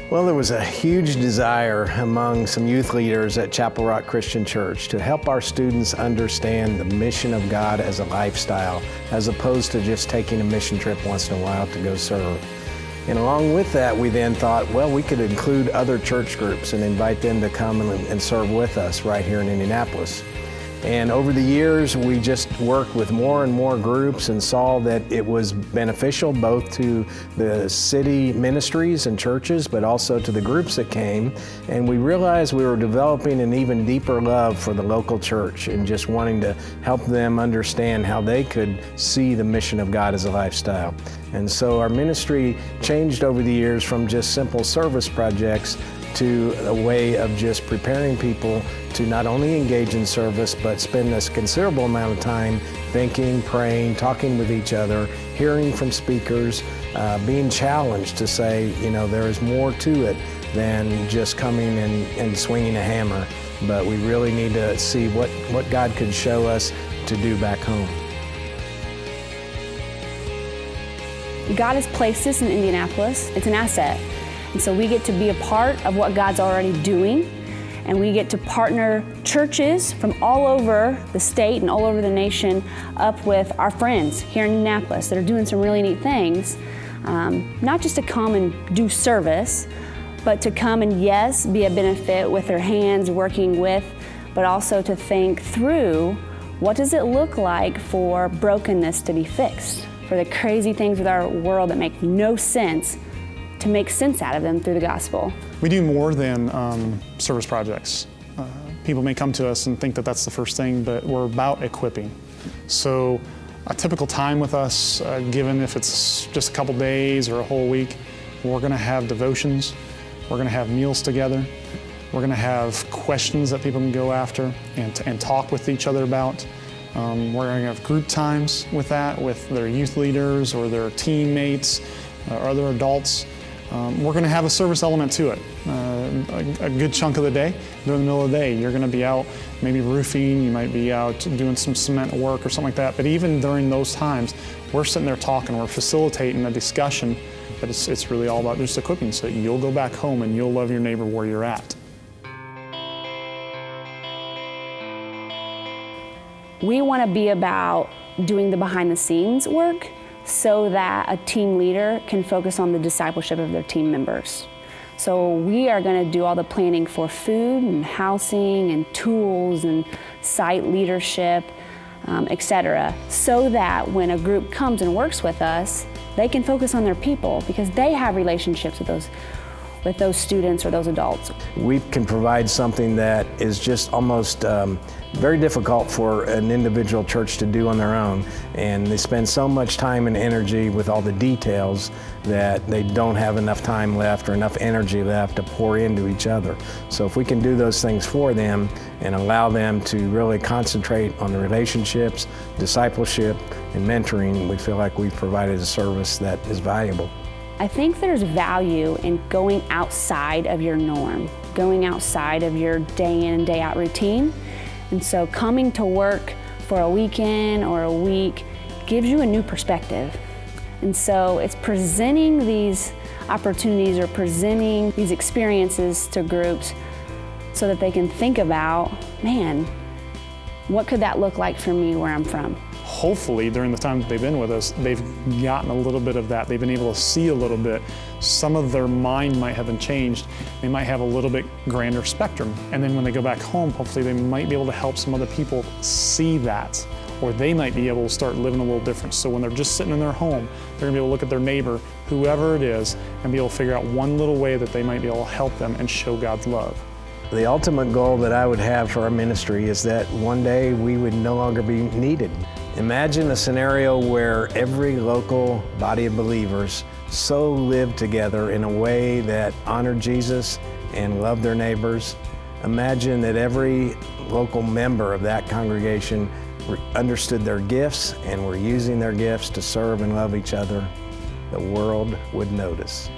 Well, there was a huge desire among some youth leaders at Chapel Rock Christian Church to help our students understand the mission of God as a lifestyle, as opposed to just taking a mission trip once in a while to go serve. And along with that, we then thought, well, we could include other church groups and invite them to come and serve with us right here in Indianapolis. And over the years, we just worked with more and more groups and saw that it was beneficial both to the city ministries and churches, but also to the groups that came. And we realized we were developing an even deeper love for the local church and just wanting to help them understand how they could see the mission of God as a lifestyle. And so our ministry changed over the years from just simple service projects to a way of just preparing people to not only engage in service, but spend a considerable amount of time thinking, praying, talking with each other, hearing from speakers, being challenged to say, you know, there is more to it than just coming and swinging a hammer. But we really need to see what God could show us to do back home. God has placed us in Indianapolis. It's an asset. And so we get to be a part of what God's already doing, and we get to partner churches from all over the state and all over the nation up with our friends here in Indianapolis that are doing some really neat things, not just to come and do service, but to come and, yes, be a benefit with their hands working with, but also to think through what does it look like for brokenness to be fixed, for the crazy things with our world that make no sense, to make sense out of them through the gospel. We do more than service projects. People may come to us and think that that's the first thing, but we're about equipping. So a typical time with us, given if it's just a couple days or a whole week, we're gonna have devotions, we're gonna have meals together, we're gonna have questions that people can go after and talk with each other about. We're gonna have group times with that, with their youth leaders or their teammates or other adults. We're going to have a service element to it. A good chunk of the day, during the middle of the day, you're going to be out maybe roofing, you might be out doing some cement work or something like that. But even during those times, we're sitting there talking, we're facilitating a discussion, but it's really all about just equipping so that you'll go back home and you'll love your neighbor where you're at. We want to be about doing the behind the scenes work so that a team leader can focus on the discipleship of their team members. So we are going to do all the planning for food and housing and tools and site leadership, etc., so that when a group comes and works with us, they can focus on their people because they have relationships with those students or those adults. We can provide something that is just almost very difficult for an individual church to do on their own, and they spend so much time and energy with all the details that they don't have enough time left or enough energy left to pour into each other. So if we can do those things for them and allow them to really concentrate on the relationships, discipleship, and mentoring, we feel like we've provided a service that is valuable. I think there's value in going outside of your norm, going outside of your day in and day out routine. And so coming to work for a weekend or a week gives you a new perspective. And so it's presenting these opportunities or presenting these experiences to groups so that they can think about, man, what could that look like for me where I'm from? Hopefully, during the time that they've been with us, they've gotten a little bit of that. They've been able to see a little bit. Some of their mind might have been changed. They might have a little bit grander spectrum. And then when they go back home, hopefully they might be able to help some other people see that, or they might be able to start living a little different. So when they're just sitting in their home, they're gonna be able to look at their neighbor, whoever it is, and be able to figure out one little way that they might be able to help them and show God's love. The ultimate goal that I would have for our ministry is that one day we would no longer be needed. Imagine a scenario where every local body of believers so lived together in a way that honored Jesus and loved their neighbors. Imagine that every local member of that congregation understood their gifts and were using their gifts to serve and love each other. The world would notice.